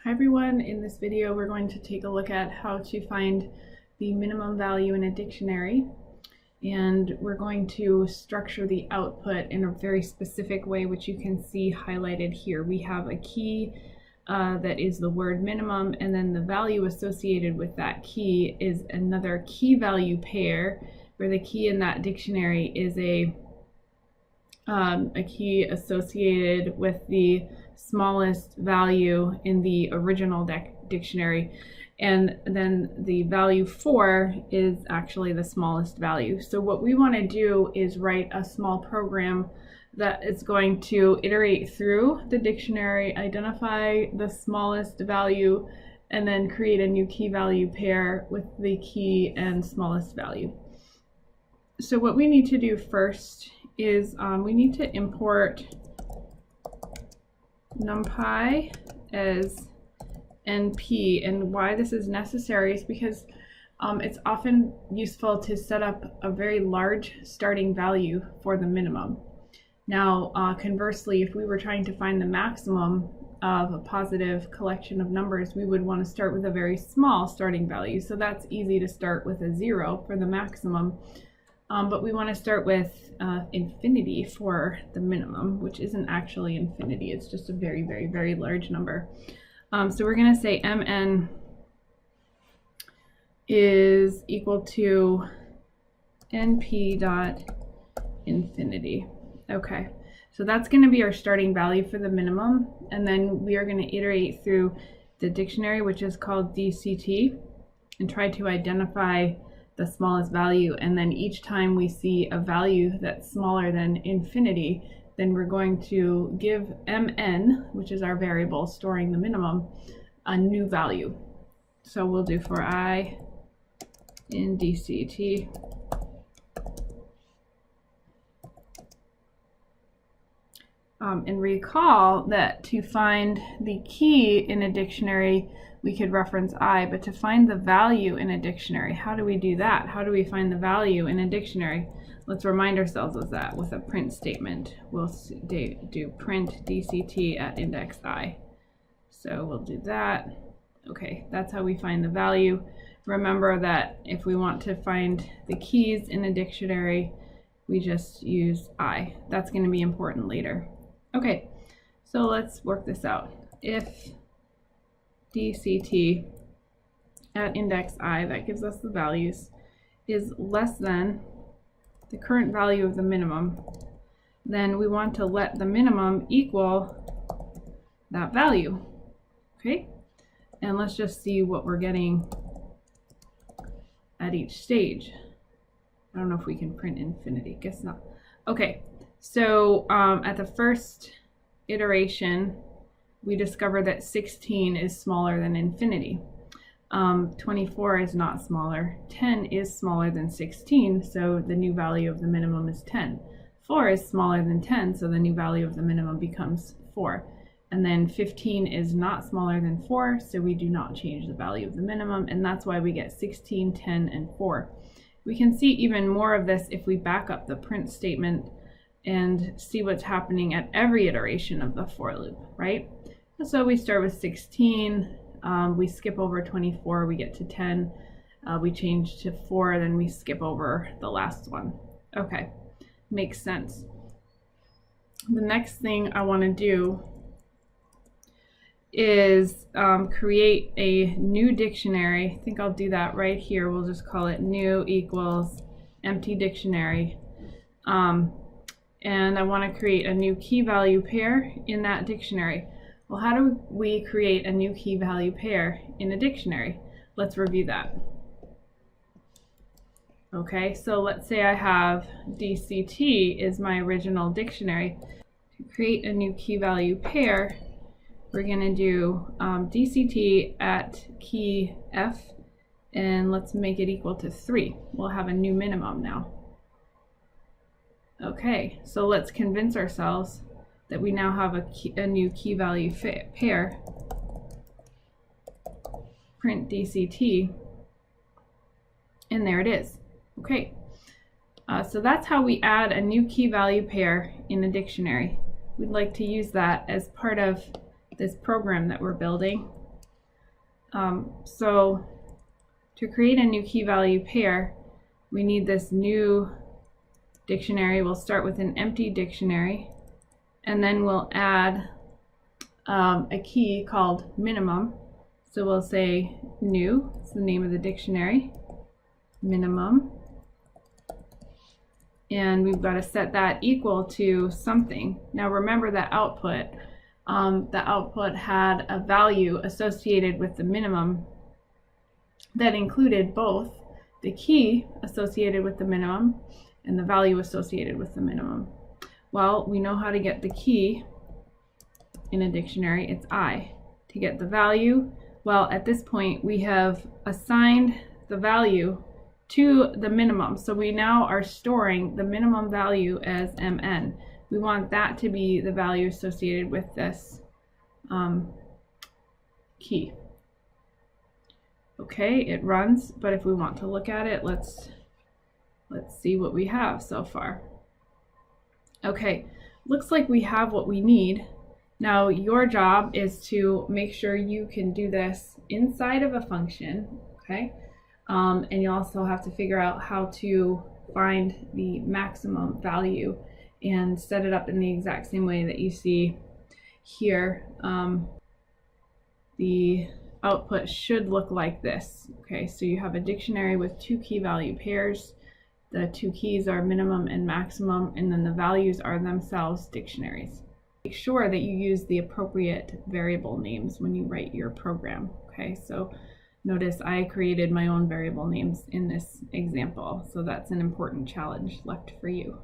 Hi everyone, in this video we're going to take a look at how to find the minimum value in a dictionary, and we're going to structure the output in a very specific way, which you can see highlighted here. We have a key that is the word minimum, and then the value associated with that key is another key value pair, where the key in that dictionary is a key associated with the smallest value in the original dictionary, and then the value 4 is actually the smallest value. So what we want to do is write a small program that is going to iterate through the dictionary, identify the smallest value, and then create a new key value pair with the key and smallest value. So what we need to do first is we need to import NumPy as NP, and why this is necessary is because it's often useful to set up a very large starting value for the minimum. Now conversely, if we were trying to find the maximum of a positive collection of numbers, we would want to start with a very small starting value. So that's easy to start with a 0 for the maximum. But we want to start with infinity for the minimum, which isn't actually infinity. It's just a very, very, very large number. So we're going to say mn is equal to np dot infinity. Okay, so that's going to be our starting value for the minimum. And then we are going to iterate through the dictionary, which is called DCT, and try to identify the smallest value. And then each time we see a value that's smaller than infinity, then we're going to give mn, which is our variable storing the minimum, a new value. So we'll do for I in DCT and recall that to find the key in a dictionary we could reference I, but to find the value in a dictionary, how do we do that? How do we find the value in a dictionary? Let's remind ourselves of that with a print statement. We'll do print DCT at index I. So we'll do that. Okay, that's how we find the value. Remember that if we want to find the keys in a dictionary, we just use I. That's going to be important later. Okay, so let's work this out. If DCT at index I, that gives us the values, is less than the current value of the minimum, then we want to let the minimum equal that value. Okay, and let's just see what we're getting at each stage. I don't know if we can print infinity, guess not. Okay, so at the first iteration we discover that 16 is smaller than infinity. 24 is not smaller. 10 is smaller than 16, so the new value of the minimum is 10. 4 is smaller than 10, so the new value of the minimum becomes 4. And then 15 is not smaller than 4, so we do not change the value of the minimum, and that's why we get 16, 10, and 4. We can see even more of this if we back up the print statement and see what's happening at every iteration of the for loop, right? So we start with 16, we skip over 24, we get to 10, we change to 4, then we skip over the last one. Okay, makes sense. The next thing I want to do is create a new dictionary. I think I'll do that right here. We'll just call it new equals empty dictionary. And I want to create a new key value pair in that dictionary. Well, how do we create a new key value pair in a dictionary? Let's review that. Okay, so let's say I have DCT is my original dictionary. To create a new key value pair, we're going to do DCT at key F, and let's make it equal to 3. We'll have a new minimum now. Okay, so let's convince ourselves that we now have a new key value pair. Print DCT, and there it is. Okay, so that's how we add a new key value pair in a dictionary. We'd like to use that as part of this program that we're building. So to create a new key value pair, we need this new dictionary. We'll start with an empty dictionary, and then we'll add a key called minimum. So we'll say new, it's the name of the dictionary, minimum. And we've got to set that equal to something. Now remember that output. The output had a value associated with the minimum that included both the key associated with the minimum and the value associated with the minimum. Well, we know how to get the key in a dictionary. It's I. To get the value, well, at this point we have assigned the value to the minimum. So we now are storing the minimum value as mn. We want that to be the value associated with this key. Okay, it runs, but if we want to look at it, let's see what we have so far. Okay, looks like we have what we need. Now your job is to make sure you can do this inside of a function, okay? And you also have to figure out how to find the maximum value and set it up in the exact same way that you see here. The output should look like this. Okay, so you have a dictionary with two key value pairs. The two keys are minimum and maximum, and then the values are themselves dictionaries. Make sure that you use the appropriate variable names when you write your program. Okay, so notice I created my own variable names in this example, so that's an important challenge left for you.